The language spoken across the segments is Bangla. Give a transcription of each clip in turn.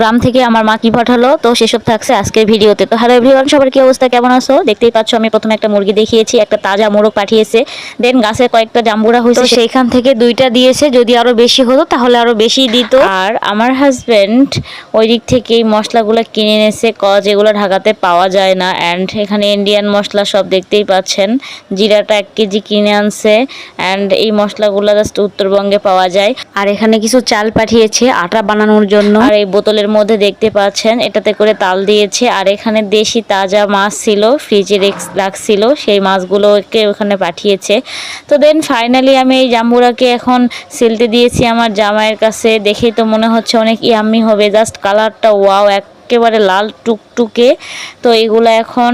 গ্রাম থেকে আমার মা কি পাঠালো, তো সেসব থাকছে আজকের ভিডিওতে। তো হ্যালো এভরিওয়ান, সবার কি অবস্থা, কেমন আছো? দেখতেই পাচ্ছ আমি প্রথমে একটা মুরগি দেখিয়েছি, একটা তাজা মোরগ পাঠিয়েছে। দেন গাছে কয়েকটা জাম্বুরা হয়েছে, সেইখান থেকে দুইটা দিয়েছে। যদি আরো বেশি হতো তাহলে আরো বেশি দিত। আর আমার হাজবেন্ড ওই দিক থেকেই মশলাগুলো কিনে এনেছে, যেগুলো ঢাকাতে পাওয়া যায় না। অ্যান্ড এখানে ইন্ডিয়ান মশলা সব দেখতেই পাচ্ছেন। জিরাটা 1 কেজি কিনে আনছে। অ্যান্ড এই মশলাগুলো জাস্ট উত্তরবঙ্গে পাওয়া যায়। আর এখানে কিছু চাল পাঠিয়েছে আটা বানানোর জন্য। আর এই বোতলের মধ্যে দেখতে পাচ্ছেন এটাতে করে তাল দিয়েছে। আর এখানে দেশি তাজা মাছ ছিল, ফ্রিজে রাখছিল, সেই মাছগুলোকে ওখানে পাঠিয়েছে। তো দেন ফাইনালি আমি এই জাম্বুরাকে এখন সিলতে দিয়েছি আমার জামাইয়ের কাছে। দেখেই তো মনে হচ্ছে অনেক ইয়াম্মি হবে, জাস্ট কালারটা ওয়াও, একেবারে লাল টুকটুকে। তো এগুলো এখন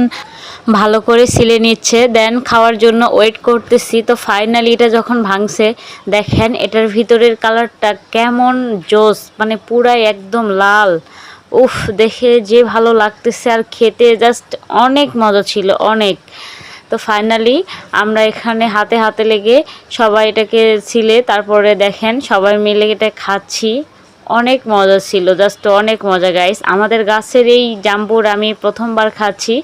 ভালো করে সিলে নিচ্ছে, দেন খাওয়ার জন্য ওয়েট করতেছি। তো ফাইনালি এটা যখন ভাঙছে, দেখেন এটার ভিতরের কালারটা কেমন জোস, মানে পুরাই একদম লাল। উফ, দেখে যে ভালো লাগতেছে, আর খেতে জাস্ট অনেক মজা ছিল, অনেক। তো ফাইনালি আমরা এখানে হাতে হাতে লেগে সবাই এটাকে ছিলে, তারপরে দেখেন সবাই মিলে এটা খাচ্ছি। অনেক মজা ছিল, জাস্ট অনেক মজা গাইস। আমাদের গাছের এই জাম্বুর আমি প্রথমবার খাচ্ছি।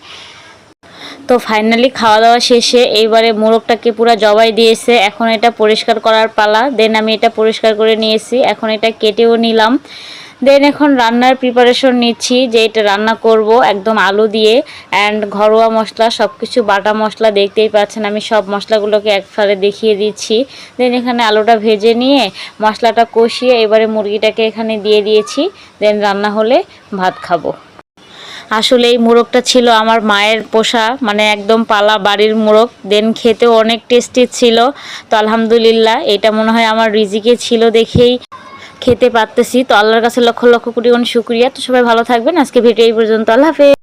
তো ফাইনালি খাওয়া দাওয়া শেষে এইবারে মোরগটাকে পুরো জবাই দিয়েছে, এখন এটা পরিষ্কার করার পালা। দেন আমি এটা পরিষ্কার করে নিয়েছি, এখন এটা কেটেও নিলাম। দেন এখন রান্নার প্রিপারেশন নিচ্ছি, যে এটা রান্না করব একদম আলু দিয়ে। অ্যান্ড ঘরোয়া মশলা সব কিছু, বাটা মশলা দেখতেই পাচ্ছেন, আমি সব মশলাগুলোকে একসাথে দেখিয়ে দিচ্ছি। দেন এখানে আলুটা ভেজে নিয়ে মশলাটা কষিয়ে এবারে মুরগিটাকে এখানে দিয়ে দিয়েছি। দেন রান্না হলে ভাত খাবো। আসলে এই মোরগটা ছিল আমার মায়ের পোষা, মানে একদম পালা বাড়ির মোরগ। দেন খেতেও অনেক টেস্টি ছিল। তো আলহামদুলিল্লাহ, এটা মনে হয় আমার রিজিকে ছিল দেখেই খেতে পারতেছি। তো আল্লাহর কাছে লক্ষ লক্ষ কোটি কোটি শুকরিয়া। তো সবাই ভালো থাকবেন, আজকে ভিডিও এই পর্যন্ত, আল্লাহ হাফেজ।